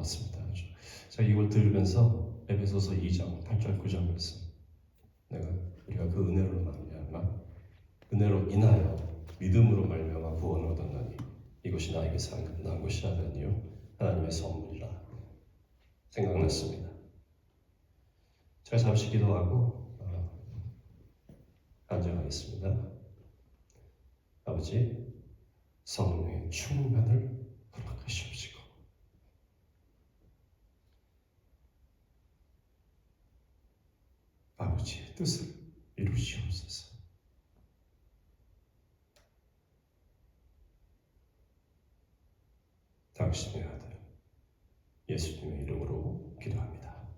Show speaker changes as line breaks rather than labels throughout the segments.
왔습니다. 제가 이걸 들으면서 에베소서 2장 8절 9절 말씀, 우리가 그 은혜로 말미암아 은혜로 인하여 믿음으로 말미암아 구원을 얻었나니 이것이 나에게서 난 것이 아니요 하나님의 선물이라 생각났습니다. 제가 잠시 기도하고 간증하겠습니다. 아버지, 성령의 충만을 허락하시옵시고 아버지의 뜻을 이루시옵소서. 당신의 아들 예수님의 이름으로 기도합니다.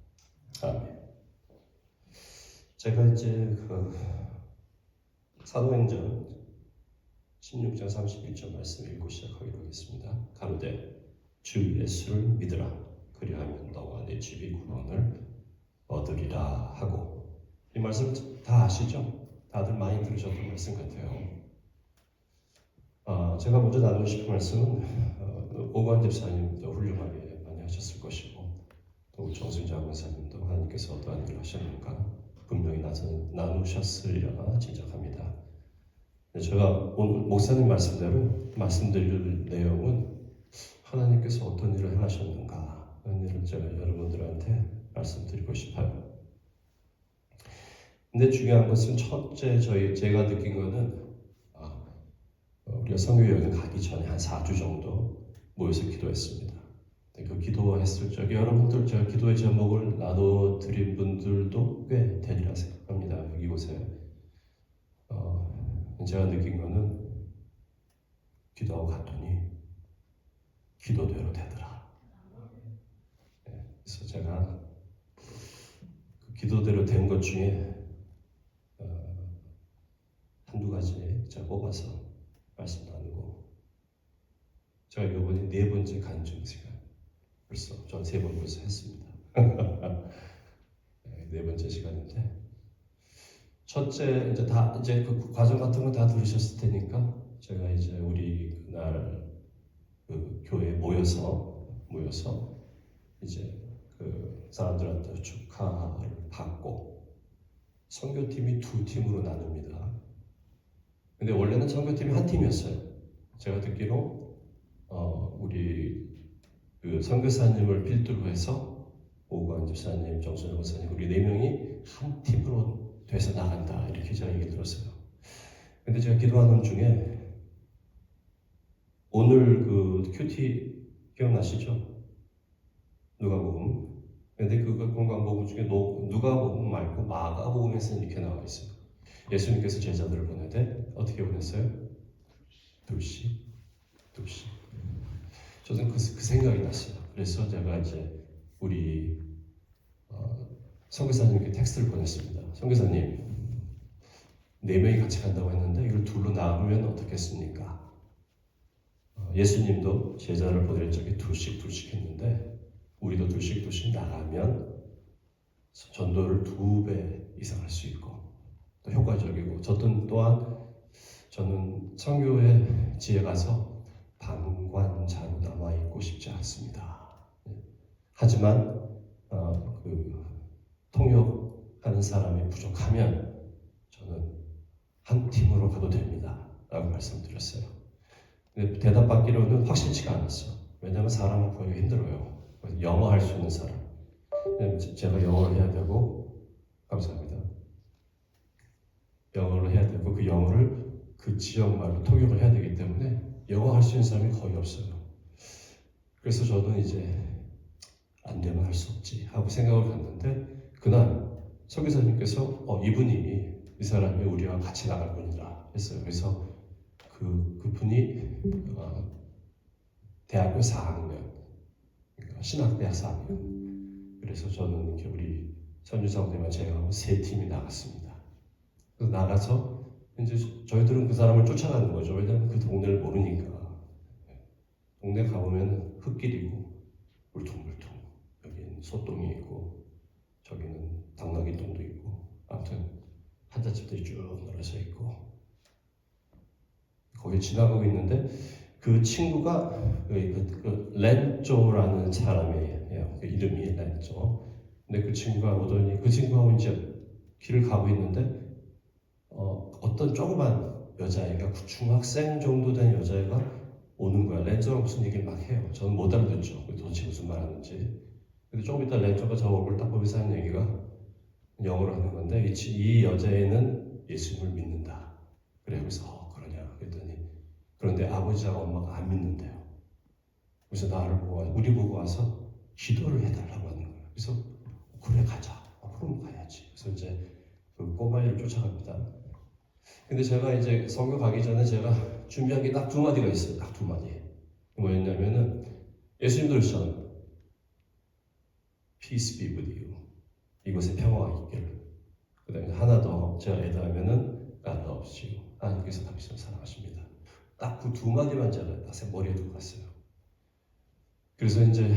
아멘. 제가 이제 사도행전 16장 31절 말씀 읽고 시작하기로 하겠습니다. 가로되 주 예수를 믿으라. 그리하면 너와 내 집이 구원을 얻으리라 하고, 이 말씀 다 아시죠? 다들 많이 들으셨던 말씀 같아요. 제가 먼저 나누고 싶은 말씀은 오관 집사님도 훌륭하게 많이 하셨을 것이고, 또 정순자 권사님도 하나님께서 어떠한 일을 하셨는가 분명히 나누셨으리라 짐작합니다. 제가 오늘 목사님 말씀대로 말씀드릴 내용은 하나님께서 어떤 일을 행하셨는가 하는 일을 제가 여러분들한테 말씀드리고 싶어요. 근데 중요한 것은 첫째 제가 느낀 거는 우리가 선교 여행 가기 전에 한 4주 정도 모여서 기도했습니다. 그 기도했을 적에 여러분들 제가 기도의 제목을 나눠드린 분들도 꽤 되리라 생각합니다. 이곳에 제가 느낀 거는 기도하고 갔더니 기도대로 되더라. 그래서 제가 그 기도대로 된 것 중에 한두 가지 제가 뽑아서 말씀 나누고, 제가 이번에 4번째 간증 시간, 벌써 전 3번 벌써 했습니다. 4번째 시간인데, 첫째 이제 그 과정 같은 거 다 들으셨을 테니까 제가 이제 우리 그날 그 교회에 모여서 이제 그 사람들한테 축하를 받고 선교팀이 2팀으로 나눕니다. 근데 원래는 선교팀이 한 팀이었어요. 제가 듣기로 우리 그 선교사님을 필두로 해서 오관 집사님, 정순영 목사님 우리 4명이 한 팀으로 돼서 나간다, 이렇게 제가 얘기 들었어요. 근데 제가 기도하는 중에 오늘 그 큐티 기억나시죠? 누가복음. 근데 그 공간복음 중에 누가복음 말고 마가복음에서 이렇게 나와 있어요. 예수님께서 제자들을 보내되 어떻게 보냈어요? 둘씩. 저는 그 생각이 났어요. 그래서 제가 이제 우리 선교사님께 텍스트를 보냈습니다. 선교사님, 4명이 같이 간다고 했는데 이걸 둘로 나누면 어떻겠습니까? 예수님도 제자를 보낼 적에 둘씩 했는데 우리도 둘씩 나가면 전도를 2배 이상 할 수 있고 또 효과적이고, 또한 저는 선교의 지에 가서 방관자로 남아있고 싶지 않습니다. 하지만 통역하는 사람이 부족하면 저는 한 팀으로 가도 됩니다 라고 말씀드렸어요. 근데 대답받기로는 확실치가 않았어요. 왜냐하면 사람을 구하기 힘들어요. 영어 할 수 있는 사람, 제가 영어를 해야 되고, 감사합니다, 영어를 해야 되고 그 영어를 그 지역 말로 통역을 해야 되기 때문에 영어 할 수 있는 사람이 거의 없어요. 그래서 저는 이제 안 되면 할 수 없지 하고 생각을 갔는데, 그날 선교사님께서 이분이 이 사람이 우리와 같이 나갈 분이라 했어요. 그래서 그분이 대학교 4학년, 그러니까 신학대학 4학년. 그래서 저는 이렇게 우리 선주사님과 제가 3팀이 나갔습니다. 그래서 나가서 이제 저희들은 그 사람을 쫓아가는 거죠. 왜냐하면 그 동네를 모르니까. 동네 가보면 흙길이고 울퉁불퉁, 여기는 소똥이 있고 저기는 당나귀똥도 있고, 아무튼 한자집들이 쭉 늘어서 있고, 거기 지나가고 있는데 그 친구가 렌조라는 사람이에요. 그 이름이 렌조. 근데 그 친구가 오더니 그 친구하고 이제 길을 가고 있는데 어떤 조그만 여자애가 중학생 정도 된 여자애가 오는 거야. 렌조랑 무슨 얘기를 막 해요. 저는 못 알아듣죠. 도대체 무슨 말 하는지. 근데 조금 이따 렌조가 저 얼굴 딱 보면서 하는 얘기가 영어로 하는 건데 이 여자애는 예수님을 믿는다. 그래 그래서 그러냐 그랬더니 그런데 아버지와 엄마가 안 믿는데요. 그래서 우리 보고 와서 기도를 해달라고 하는 거예요. 그래서 그래 가자. 그럼 가야지. 그래서 이제 그 꼬마이를 쫓아갑니다. 근데 제가 이제 선교 가기 전에 제가 준비한 게 딱 두 마디가 있어요. 딱 두 마디. 뭐였냐면은 예수님도 그러시잖아요. Peace be with you. 이곳에 평화가 있기를. 그 다음에 하나 더 제가 애드하면은 God loves you. 하나님께서 당신을 사랑하십니다. 딱 그 두 마디만 제가 딱 머리에 두고 갔어요. 그래서 이제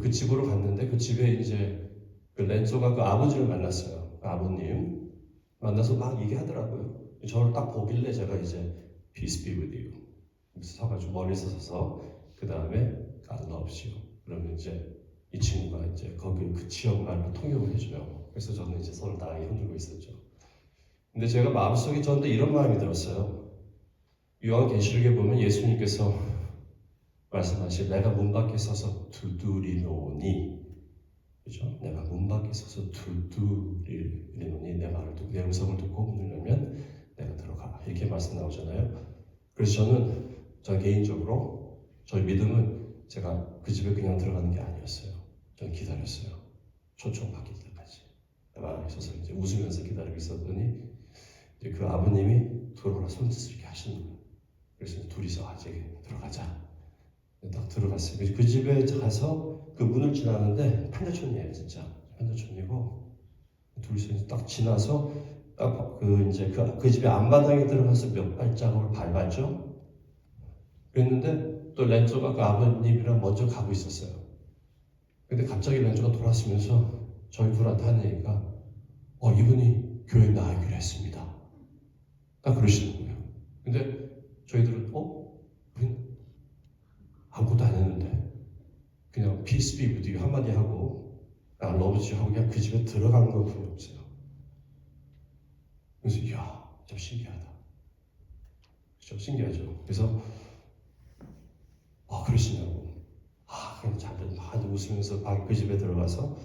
그 집으로 갔는데 그 집에 이제 그 렌소가 그 아버지를 만났어요. 그 아버님 만나서 막 얘기하더라고요. 저를 딱 보길래 제가 이제 Peace be with you. 그래서 서가지고 멀리서 서서 그 다음에 God loves you. 그러면 이제 이 친구가 이제 거기 그 지역 말로 통역을 해줘요. 그래서 저는 이제 손을 다 흔들고 있었죠. 근데 제가 마음속에 저한테 이런 마음이 들었어요. 요한계시록에 보면 예수님께서 말씀하실 내가 문 밖에 서서 두드리노니 그죠? 내가 문 밖에 서서 두드리노니 내 말을 듣고 내 음성을 듣고 문을 열면 내가 들어가 이렇게 말씀 나오잖아요. 그래서 저는 개인적으로 저희 믿음은 제가 그 집에 그냥 들어가는 게 아니었어요. 저는 기다렸어요. 초청받기 때까지 가만히 있어서 이제 웃으면서 기다리고 있었더니 이제 그 아버님이 들어오라 손짓을 이렇게 하시는 거예요. 그래서 둘이서 아직 들어가자. 딱 들어갔어요. 그 집에 가서 그 문을 지나는데 편대촌이에요, 진짜 편대촌이고 둘이서 이제 딱 지나서 딱 그 집에 앞마당에 들어가서 몇 발자국을 밟았죠. 그랬는데 또 렌조가 그 아버님이랑 먼저 가고 있었어요. 근데 갑자기 렌조가 돌아서면서 저희 둘한테 하는 얘기가 이분이 교회에 나가기로 했습니다. 딱 그러시는 거예요. 근데 저희들은 우린 아무것도 안 했는데 그냥 peace be with you 한마디 하고 러브지 하고 그냥 그 집에 들어간 것 뿐이 없어요. 그래서 이야 참 신기하다. 그렇죠? 신기하죠. 그래서 그러시냐고 그냥 잠깐 웃으면서 그 집에 들어가서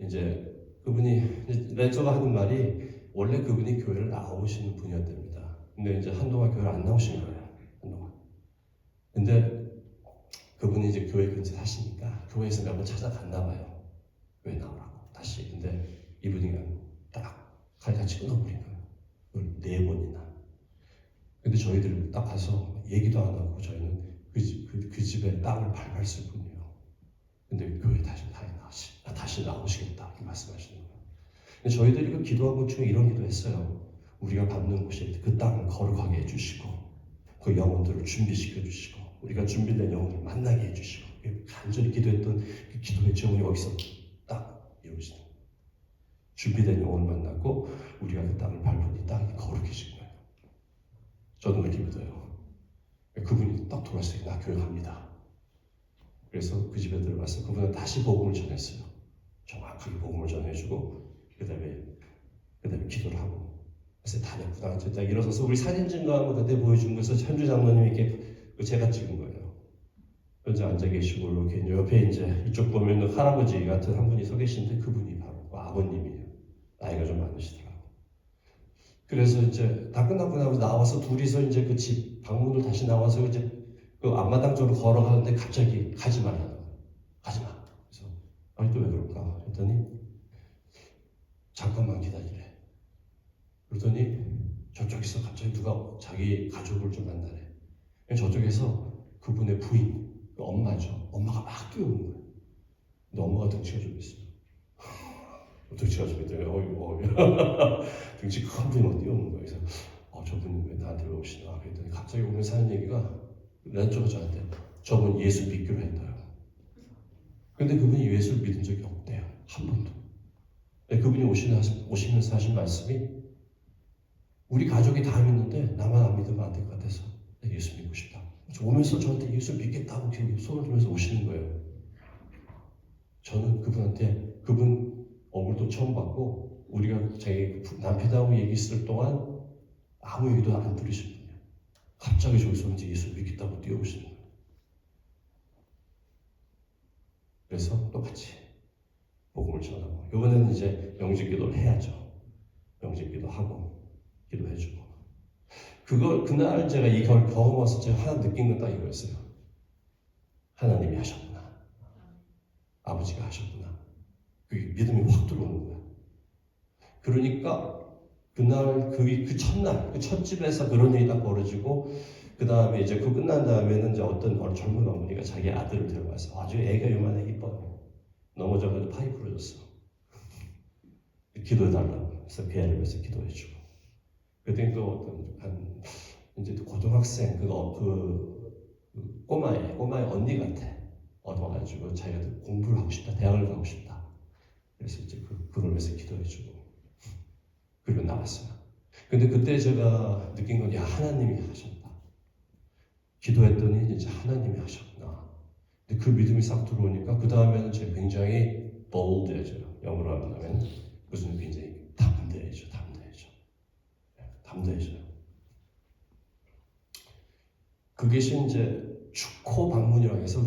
이제 그분이 렌저가 하는 말이 원래 그분이 교회를 나오시는 분이었답니다. 근데 이제 한동안 교회를 안 나오신 거예요. 한동안. 근데 그분이 이제 교회 근처에 사시니까 교회에서 몇 번 찾아갔나 봐요. 교회 나오라고 다시. 근데 이분이 딱 칼같이 끊어버린 거예요. 그걸 4번이나. 근데 저희들 딱 가서 얘기도 안 하고 저희는 그 집에 땅을 밟았을 뿐이에요. 근데 교회 다시 나오시겠다 이렇게 말씀하시는 거예요. 근데 저희들이 그 기도한 것 중에 이런 기도했어요. 우리가 밟는 곳에 그 땅을 거룩하게 해주시고 그 영혼들을 준비시켜 주시고 우리가 준비된 영혼을 만나게 해주시고 간절히 기도했던 그 기도의 제목이 여기서 딱 이루어지는 거예요. 준비된 영혼을 만나고 우리가 그 땅을 밟으니 땅이 거룩해진 거예요. 저는 그렇게 믿어요. 그분이 딱 돌아왔어요. 나 교회 갑니다. 그래서 그 집에 들어가서 그분은 다시 복음을 전했어요. 정확하게 복음을 전해주고 그 다음에 기도를 하고 그래서 다 됐구나. 딱 일어서서 우리 사진 증거하고 그때 보여준 거에서 현주 장로님이 이렇게 제가 찍은 거예요. 현재 앉아 계시고 이렇게 옆에 이제 이쪽 보면 할아버지 같은 한 분이 서 계신데 그분이 바로 그 아버님이에요. 나이가 좀 많으시더라고요. 그래서 이제 다 끝나고 나와서 둘이서 이제 그 집 방문을 다시 나와서 이제 그 앞마당 쪽으로 걸어가는데 갑자기 가지 말라는 거예요. 가지 마. 그래서 아니 또 왜 그럴까 했더니 잠깐만 기다리래. 그러더니 저쪽에서 갑자기 누가 자기 가족을 좀 만나래. 저쪽에서 그분의 부인, 그 엄마죠. 엄마가 막 뛰어오는 거예요. 근데 엄마가 등치가 좀 있어요. 등치가 좀 있더라고요. 등치 큰 분이 막 뛰어오는 거예요. 그래서 저분이 왜 나한테 왜 오시나 그랬더니 갑자기 오면서 하는 얘기가 렌저가 저한테 저분 예수 믿기로 했다요. 근데 그분이 예수를 믿은 적이 없대요. 한 번도. 그분이 오시면서 하신 말씀이 우리 가족이 다 믿는데 나만 안 믿으면 안 될 것 같아서 예수 믿고 싶다. 오면서 저한테 예수 믿겠다고 손을 들면서 오시는 거예요. 저는 그분한테 그분 얼굴도 처음 봤고 우리가 자기 남편하고 얘기했을 동안 아무 얘기도 안 들으신 분이에요. 갑자기 저기서 이제 예수 믿겠다고 뛰어오시는 거예요. 그래서 똑같이 복음을 전하고 이번에는 이제 영접기도를 해야죠. 영접기도하고 기도해주고 그날 제가 이 경험에서 제가 하나 느낀 건 딱 이거였어요. 하나님이 하셨구나. 아버지가 하셨구나. 그 믿음이 확 들어오는 거야. 그러니까 그날 그 첫날 그 첫 집에서 그런 일이 딱 벌어지고 그 다음에 이제 그 끝난 다음에는 이제 어떤 젊은 어머니가 자기 아들을 데려가서 아주 애가 요만해 이뻐요. 넘어져가지고 팔이 부러졌어. 기도해달라고. 그래서 그 애를 위해서 기도해주고. 그랬더니 또 어떤 한 이제 고등학생 그 꼬마의 언니 같아. 얻어가지고 자기가 공부를 하고 싶다. 대학을 가고 싶다. 그래서 이제 그걸 위해서 기도해주고. 그리고 나왔어요. 근데 그때 제가 느낀 건, 야, 하나님이 하셨다. 기도했더니 진짜 하나님이 하셨구나. 근데 그 믿음이 싹 들어오니까 그 다음에는 제가 굉장히 bold해져요. 영어로 하면 무슨 굉장히 담대해져요. 그것이 이제 축호 방문이라고 해서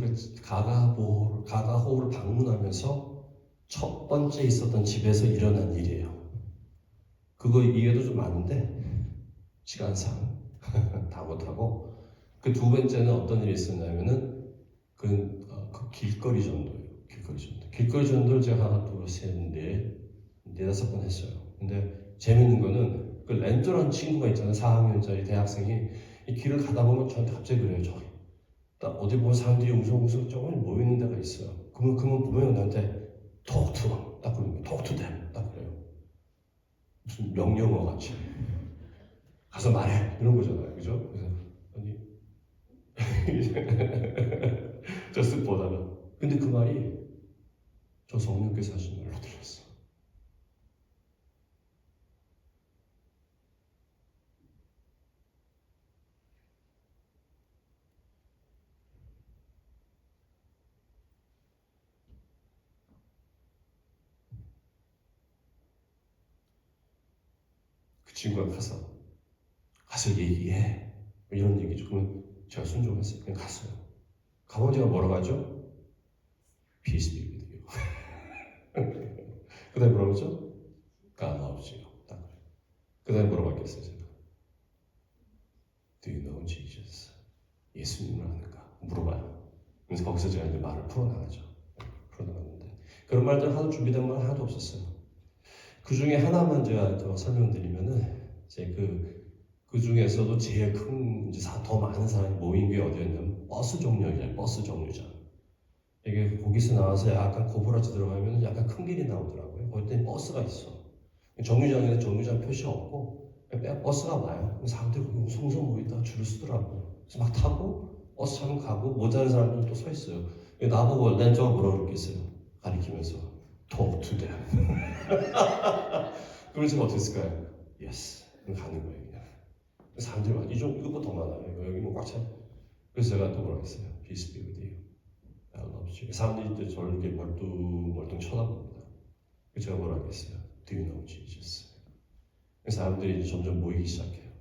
가가호를 방문하면서 첫 번째 있었던 집에서 일어난 일이에요. 그거 이해도 좀 많은데 시간상 다 못하고 그 두 번째는 어떤 일이 있었냐면은 그 길거리 전도예요. 길거리 전도를 제가 하나, 둘, 셋, 네다섯 번 했어요. 근데 재밌는 거는 그 렌조라는 친구가 있잖아요. 4학년짜리 대학생이 이 길을 가다 보면 저한테 갑자기 그래요. 저기 딱 어디 보면 사람들이 웅성웅성 조금 모이는 데가 있어요. 그러면 보면 나한테 talk to them 딱 그러는 거예요. talk to them 딱 그래요. 무슨 명령어 같이 가서 말해 이런 거잖아요. 그죠? 그래서 아니 저 쓱 보다가 근데 그 말이 저 성령께서 하신 말로 들렸어. 그 친구가 가서 얘기해 이런 얘기죠. 그러면 제가 순종했어요. 그냥 갔어요. 가보면 제가 뭐라고 하죠? Peace be with you. 그 다음에 뭐라고 하죠? God loves you. 그 다음에 뭐라고 했겠어요? 제가 Do you know Jesus? 예수님을 아는가? 물어봐요. 그래서 거기서 제가 이제 말을 풀어나가죠. 풀어나갔는데 그런 말들 하도 준비된 말 하나도 없었어요. 그 중에 하나만 제가 더 설명드리면은 이제 그 중에서도 제일 큰 이제 더 많은 사람이 모인 게 어디였냐면 버스 정류장. 이게 거기서 나와서 약간 고브라지 들어가면 약간 큰 길이 나오더라고요. 거기 버스가 있어. 정류장에는 정류장 표시 없고 그냥 버스가 와요. 사람들이 웅성웅성 모이다가 줄을 서더라고요. 그래서 막 타고 버스 타면 가고 모자란 사람들은 또 서 있어요. 나보고 렌저가 뭐라고 그랬겠어요. 가리키면서 talk to them. 그러면 제가 어떻게 했을까요? Yes. 그럼 가는 거예요. 그냥. 사람들이 막 이것보다 더 많아요. 여기 뭐 꽉 차. 그래서 제가 또 뭐라고 했어요. Peace be with you. I love you. 사람들이 저를 이렇게 멀뚱 쳐다봅니다. 그래서 제가 뭐라고 했어요. Do you know Jesus? 사람들이 이제 점점 모이기 시작해요.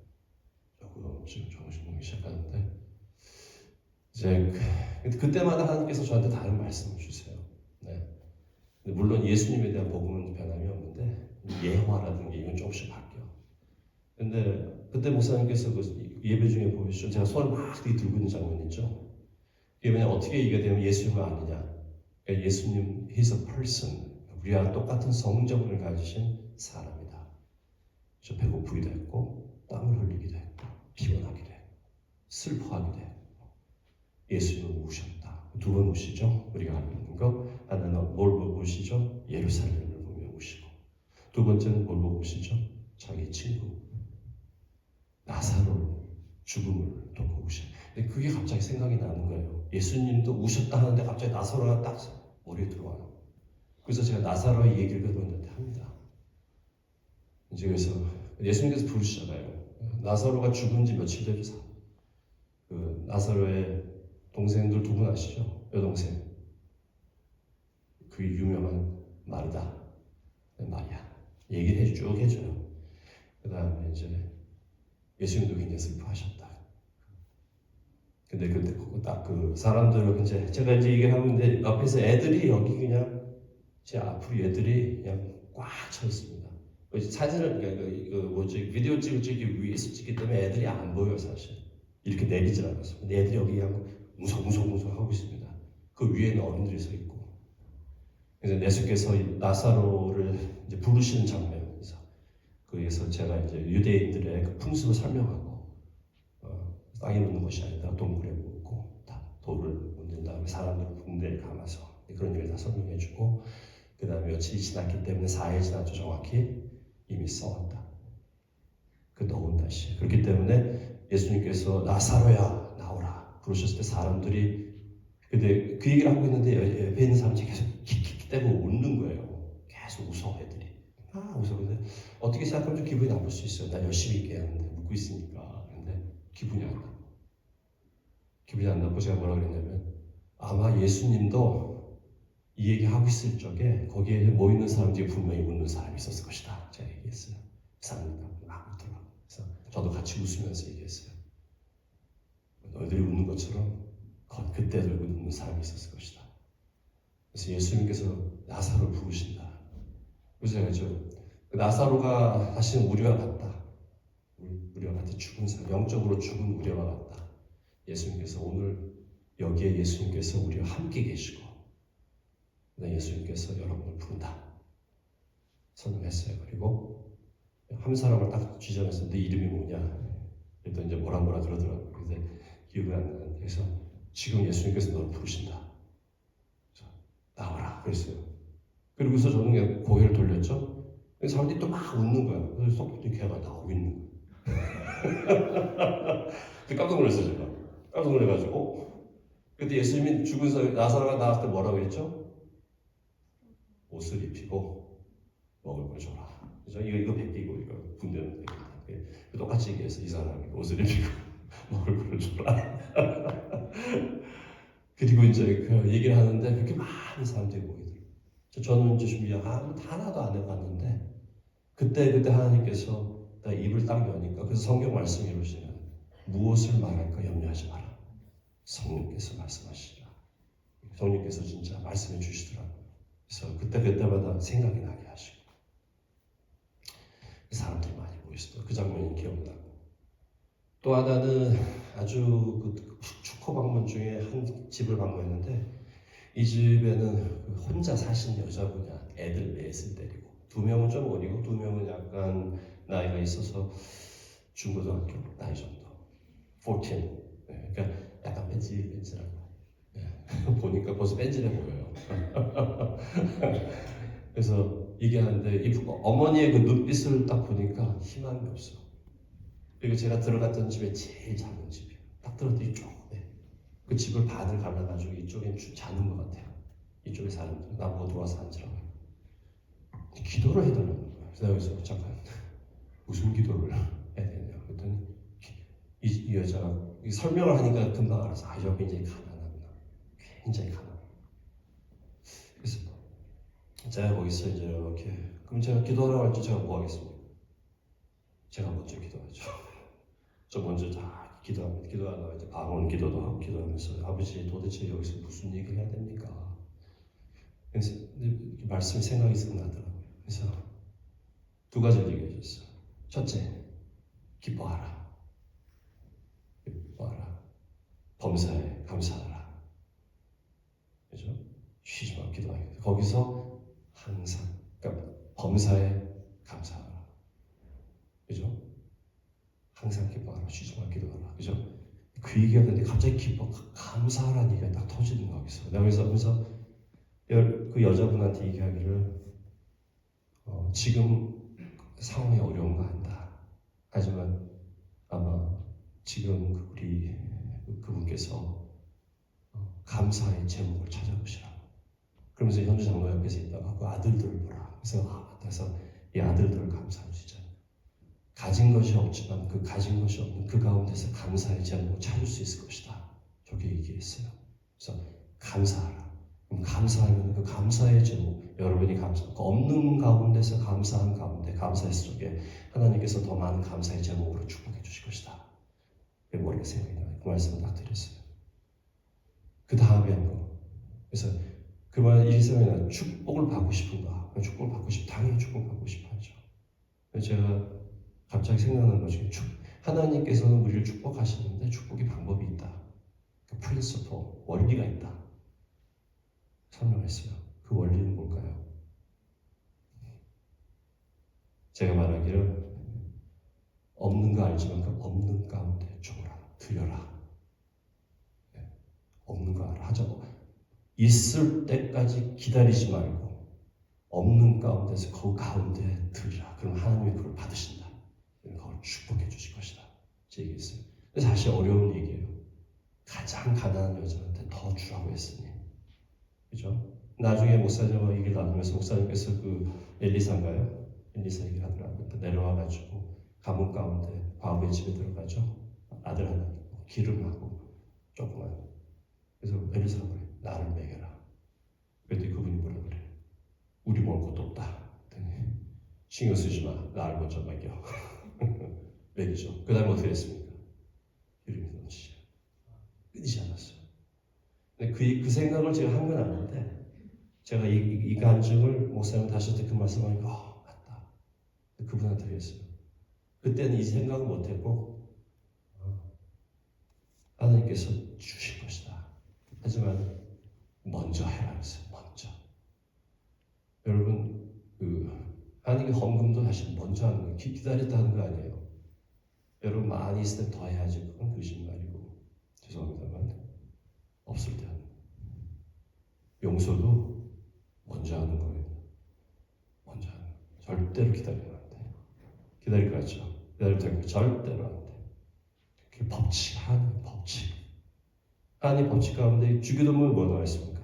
조금씩 모이기 시작하는데 이제 그때마다 하나님께서 저한테 다른 말씀을 주세요. 네. 물론 예수님에 대한 복음은 변함이 없는데 예화라든지 이건 조금씩 바뀌어. 근데 그때 목사님께서 그 예배 중에 보여주죠. 제가 손을 막 들고 있는 장면 있죠. 이게 그냥 어떻게 이게 되면 예수님을 아느냐. 그러니까 예수님, He's a person. 우리와 똑같은 성정을 가지신 사람이다. 저 배고프기도 했고 땀을 흘리기도 했고 피곤하기도 했고 슬퍼하기도 했고 예수님은 우셨다. 두 번 우시죠. 우리가 알고 있는 거 하나는 뭘 보고 우시죠? 예루살렘을 보며 우시고 두 번째는 뭘 보고 우시죠? 자기 친구 나사로 죽음을 또 보고 우시죠. 근데 그게 갑자기 생각이 나는 거예요. 예수님도 우셨다 하는데 갑자기 나사로가 딱 머리에 들어와요. 그래서 제가 나사로의 얘기를 그분한테 합니다. 이제 그래서 예수님께서 부르시잖아요. 나사로가 죽은 지 며칠 되면서 그 나사로의 동생들 두 분 아시죠? 여동생. 그 유명한 마르다, 마리아. 얘기를 쭉 해줘요. 그 다음에 이제 예수님도 굉장히 슬퍼하셨다. 근데 그때 딱 그 사람들은 이제 제가 이제 얘기를 하고 있는데 옆에서 애들이 여기 그냥 제 앞으로 애들이 그냥 꽉 차 있습니다. 사진을 그 뭐지 비디오 찍을 적이 위에서 찍기 때문에 애들이 안 보여 사실. 이렇게 내리질 않았어. 근데 애들이 여기 그냥 웅성웅성 하고 있습니다. 그 위에는 어른들이 서 있고. 그래서 예수께서 나사로를 이제 부르시는 장면에서 거기에서 제가 이제 유대인들의 그 풍습을 설명하고 땅에 묻는 것이 아니라 동굴에 묻고 돌을 묻는 다음에 사람들을 붕대에 감아서 그런 일을 다 설명해주고 그 다음에 며칠이 지났기 때문에 4일 지났죠. 정확히 이미 써왔다. 그 더운 날씨. 그렇기 때문에 예수님께서 나사로야 나오라 부르셨을 때 사람들이 근데 그 얘기를 하고 있는데 옆에 있는 사람들이 계속 킥킥 대고 웃는 거예요. 계속 웃어 애들이. 웃어. 근데 어떻게 생각하면 좀 기분이 나쁠 수 있어요. 나 열심히 있게 하는데 웃고 있으니까. 근데 기분이 안 나. 기분이 안 나고 제가 뭐라 그랬냐면 아마 예수님도 이 얘기 하고 있을 적에 거기에 모이는 사람 중에 분명히 웃는 사람이 있었을 것이다. 제가 얘기했어요. 사람들 막 웃더라고요. 그래서 저도 같이 웃으면서 얘기했어요. 너희들이 웃는 것처럼 그때도 웃는 사람이 있었을 것이다. 그래서 예수님께서 나사로를 부르신다. 그래서 제가 그 나사로가 다시는 우리와 같다. 우리와 같이 죽은 사람, 영적으로 죽은 우리와 같다. 예수님께서 오늘 여기에 예수님께서 우리와 함께 계시고 예수님께서 여러분을 부른다. 선언했어요. 그리고 한 사람을 딱 지정해서 네 이름이 뭐냐? 그랬더니 이제 뭐라 그러더라고요. 근데 기억이 안 나는데 그래서 지금 예수님께서 너를 부르신다. 나와라. 그랬어요. 그리고서 저는 그냥 고개를 돌렸죠. 사람들이 또 막 웃는 거야. 그래서 속도도 걔가 나오고 있는 거야. 깜짝 놀랐어요, 제가. 깜짝 놀래가지고. 그때 예수님이 죽은 사람, 나사로가 나왔을 때 뭐라고 했죠? 옷을 입히고 먹을 걸 줘라. 그죠? 이거 베끼고 이거 분대는 되겠다. 똑같이 얘기해서 이 사람이 옷을 입히고 먹을 걸 줘라. 그리고 이제 그 얘기를 하는데 그렇게 많은 사람들이 모이더라고요. 저는 이제 준비 하나도 안 해봤는데 그때 하나님께서 입을 딱 여니까 그래서 성경 말씀이 이러시면 무엇을 말할까 염려하지 마라. 성령께서 말씀하시라. 성령께서 진짜 말씀해 주시더라고요. 그래서 그때마다 생각이 나게 하시고 사람들이 많이 모였어요. 그 장면이 기억나고 또 하나는 아주 그 축호 방문 중에 한 집을 방문했는데 이 집에는 혼자 사신 여자분이야. 애들 넷을 데리고 2명은 좀 어리고 2명은 약간 나이가 있어서 중고등학교 나이 정도 14. 네, 그러니까 약간 뺀질뺀질하고 네, 보니까 벌써 뺀질해 보여요. 그래서 얘기하는데 어머니의 그 눈빛을 딱 보니까 희망이 없어. 그리고 제가 들어갔던 집에 제일 작은 집이에요. 딱 들어갔더니 좁네. 그 집을 반을 갈라가지고 이쪽엔 자는 것 같아요. 이쪽에 사람들 나보고 들어와서 앉으라고 기도를 해달라는 거야. 그래서 잠깐 무슨 기도를 해야 되냐 그랬더니 이 여자가 설명을 하니까 금방 알아서 여기 굉장히 가난하구나. 굉장히 가난해. 그래서 제가 거기서 이제 이렇게 그럼 제가 기도하라고 할때 제가 뭐 하겠습니까? 제가 먼저 기도하죠. 저 먼저 다 기도하다가 이제 방언 기도도 하고 기도하면서 아버지 도대체 여기서 무슨 얘기를 해야 됩니까? 그래서 말씀이 생각이 쓱 나더라고요. 그래서 2가지를 얘기해 줬어요. 첫째, 기뻐하라. 기뻐하라. 범사에 감사하라. 그죠? 쉬지 마 기도하라. 거기서 항상 그러니까 범사에 감사하라. 그죠? 항상 기뻐하라. 쉬지 마 기도하라. 그죠? 그 얘기가 되는데 갑자기 감사하라는 얘기가 딱 터지는 거기서. 내가 그래서 그 여자분한테 얘기하기를 지금 상황이 어려운 거 안다. 하지만 아마 지금 우리 그분께서 감사의 제목을 찾아보시라고. 그러면서 현주 장로 옆에서 있다가 그 아들들을 보라. 그래서 이 아들들을 감사하시자. 가진 것이 없지만 그 가진 것이 없는 그 가운데서 감사의 제목을 찾을 수 있을 것이다. 저렇게 얘기했어요. 그래서 감사하라. 그럼 감사하면 그 감사의 제목, 여러분이 그 없는 가운데서 감사한 가운데, 감사의 속에 하나님께서 더 많은 감사의 제목으로 축복해 주실 것이다. 그게 머리가 생각이 나요. 그 말씀을 딱 드렸어요. 그 다음에 한 거. 그래서 그 말 이 생각이 나요. 축복을 받고 싶은가? 축복을 받고 당연히 축복을 받고 싶어 하죠. 제가 갑자기 생각나는 것이 하나님께서는 우리를 축복하시는데 축복의 방법이 있다. 그 프린시플, 원리가 있다. 설명했어요. 그 원리는 뭘까요? 제가 말하기를 없는 거 알지만 그 없는 가운데 줘라, 드려라. 네. 없는 거 알아. 하자고. 있을 때까지 기다리지 말고 없는 가운데서 그 가운데 드리라. 그럼 하나님이 그걸 받으신다. 그걸 축복해 주실 것이다. 제 얘기했어요. 사실 어려운 얘기예요. 가장 가난한 여자한테 더 주라고 했으니. 그죠? 나중에 목사님과 얘기를 나누면서 목사님께서 그 엘리사인가요? 엘리사 얘기를 하더라고요. 내려와가지고 가문 가운데 과부의 집에 들어가죠. 아들 하나 기름하고 조그만. 그래서 엘리사가 그래. 나를 먹여라. 그랬더니 그분이 뭐라 그래? 우리 먹을 것도 없다. 신경 쓰지 마. 나를 먼저 먹여. 먹이죠. 그 다음에 어떻게 했습니까? 기름이 넘치죠. 끊이지 않았어요. 근데 그 생각을 제가 한 건 아닌데 제가 이 간증을 목사님 다시 그 말씀하니까 맞다. 그분한테 했어요. 그때는 이 생각을 못했고 하나님께서 주실 것이다. 하지만 먼저 해라 했어요. 먼저. 여러분 하나님의 헌금도 사실 먼저 하는 거예요. 기다렸다 하는 거 아니에요. 여러분 많이 있을 때 더 해야지. 그건 거짓말이고 죄송합니다만 없을 때 하는 거예요. 용서도 먼저 하는 거예요. 먼저 하는 거예요. 절대로 기다리면 안 돼요. 기다릴 거 같죠? 기다릴 때 절대로 안 돼요. 그게 법칙, 하나님의 법칙. 하나님의 법칙 가운데 주기도문에 뭐 나와 있습니까?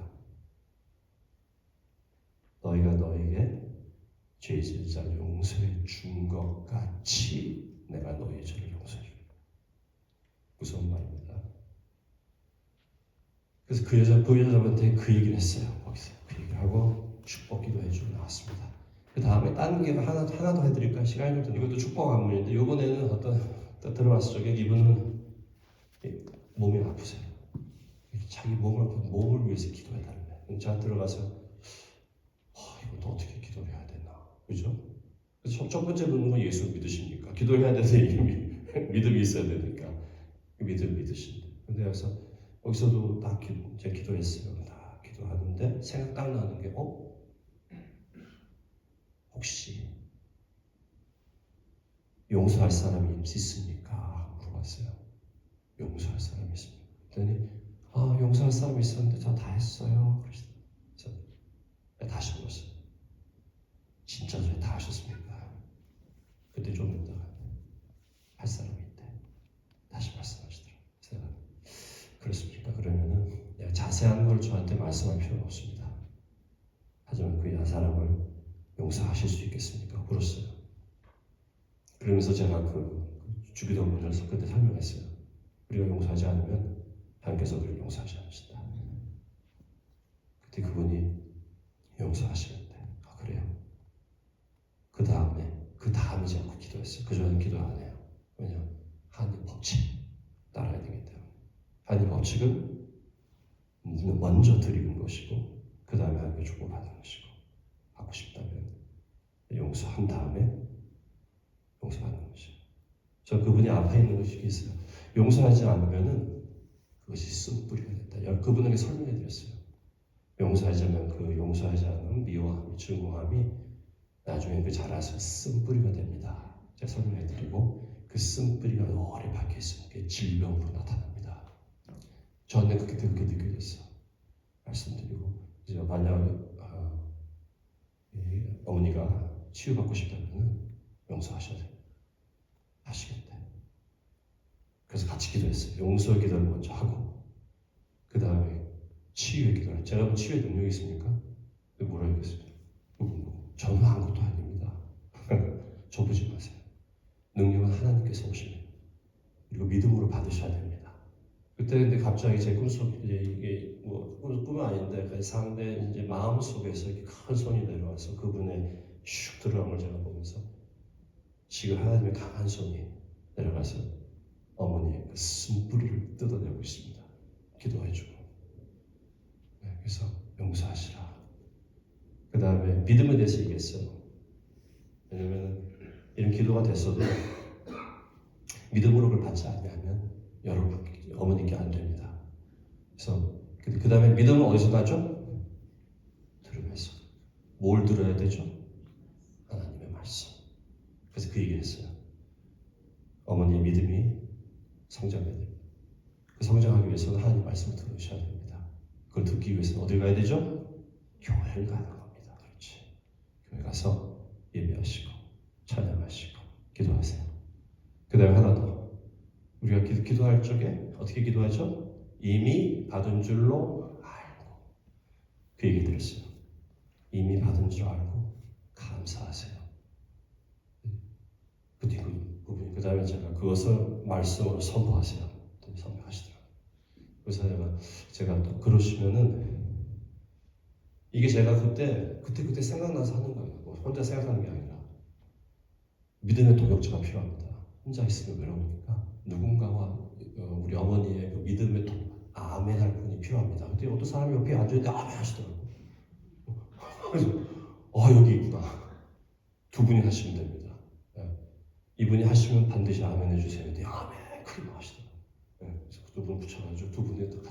너희가 너에게 죄질 자를 용서해 준 것 같이 내가 너희의 죄를 용서해 주리라. 무서운 말입니다. 그래서 그 여자분한테 그 얘기를 했어요. 거기서 그 얘기를 하고 축복 기도해주고 나왔습니다. 그 다음에 다른 게 하나 더 해드릴까? 시간이 좀 드는 이것도 축복 안문인데 이번에는 어떤 들어왔을 적에 이분은 몸이 아프세요. 자기 몸을 위해서 기도해달래. 제가 들어가서 이것도 어떻게 기도를 해야 되나, 그죠? 그래서 첫 번째 묻는 건 예수 믿으십니까? 기도해야 되는데 믿음이 있어야 되니까 믿음 믿으신다. 근데 여기서도 딱 제가 기도했어요. 다 기도하는데 생각 딱 나는 게 혹시 용서할 사람이 있습니까? 물어봤어요. 용서할 사람이 있습니까? 그랬더니 용서할 사람이 있었는데 저 다 했어요. 그래서 다시 물었어요. 진짜 저희 다 하셨습니까? 그때 좀 있다가 할 사람이 있대. 다시 말씀하시더라고요. 제가 그렇습니까? 그러면은 내가 자세한 걸 저한테 말씀할 필요는 없습니다. 하지만 그 사람을 용서하실 수 있겠습니까? 물었어요. 그러면서 제가 그 주기도문을 그때 설명했어요. 우리가 용서하지 않으면 하나님께서 우리를 용서하지 않으신다. 그때 그분이 용서하시는데 그래요? 그 다음에 제가 기도했어요. 그 전에 기도 안 해요. 왜냐하면 하나님 법칙 따라야 되기 때문에. 하나님 법칙은 먼저 드리는 것이고 그 다음에 하나님께 축복받는 것이고 하고 싶다면 용서한 다음에 용서받는 것이에요. 저 그분이 앞에 있는 것이 있어요. 용서하지 않으면은 그것이 쓴뿌리가 된다. 그분에게 설명해 드렸어요. 용서하지 않은 미워함이 증오함이 나중에 그 자라서 쓴뿌리가 됩니다. 제가 설명해 드리고 그 쓴뿌리가 오래 박혀 있으면 그게 질병으로 나타납니다. 저는 그렇게 느껴졌어요. 말씀드리고 이제 만약 어머니가 치유받고 싶다면 용서하셔야 돼요. 하시겠대. 그래서 같이 기도했어요. 용서의 기도를 먼저 하고 그 다음에 치유의 기도를. 제가 치유의 능력이 있습니까? 뭐라 했겠습니까? 저는 아무것도 아닙니다. 저 보지 마세요. 능력 그때 근데 갑자기 제 꿈속에 이게 뭐 꿈은 아닌데 그 상대 이제 마음 속에서 이렇게 큰 손이 내려와서 그분의 슉 들어간 걸 제가 보면서 지금 하나님의 강한 손이 내려가서 어머니의 그 쓴뿌리를 뜯어내고 있습니다. 기도해주고. 네, 그래서 용서하시라. 그 다음에 믿음에 대해서 얘기했어요. 왜냐면 이런 기도가 됐어도 믿음으로 그걸 받지 않으면 여러분 어머니께 안 됩니다. 그래서 그 다음에 믿음은 어디서 나죠? 들으면서. 뭘 들어야 되죠? 하나님의 말씀. 그래서 그 얘기를 했어요. 어머니의 믿음이 성장해야 됩니다. 그 성장하기 위해서는 하나님 말씀을 들으셔야 됩니다. 그걸 듣기 위해서는 어디 가야 되죠? 교회를 가는 겁니다. 그렇지. 교회 가서 예배하시고 찬양하시고 기도하세요. 그 다음에 하나 더. 우리가 기도할 적에 어떻게 기도하죠? 이미 받은 줄로 알고. 그 얘기 들었어요. 이미 받은 줄 알고 감사하세요. 그 부분이 그 다음에 제가 그것을 말씀으로 선포하세요. 선포하시더라고요. 그래서 제가 또 그러시면은 이게 제가 그때 생각나서 하는 거예요. 뭐 혼자 생각하는 게 아니라 믿음의 동역자가 필요합니다. 혼자 있으면 외로우니까 누군가와 우리 어머니의 그 믿음의 아멘 할 분이 필요합니다. 근데 어떤 사람이 옆에 앉아있는데 아멘 하시더라고요. 그래서 여기 있구나. 두 분이 하시면 됩니다. 네. 이분이 하시면 반드시 아멘 해주세요. 근데 아멘 그리고 하시더라고요. 네. 그래서 두 분 붙여가지고 두 분이 또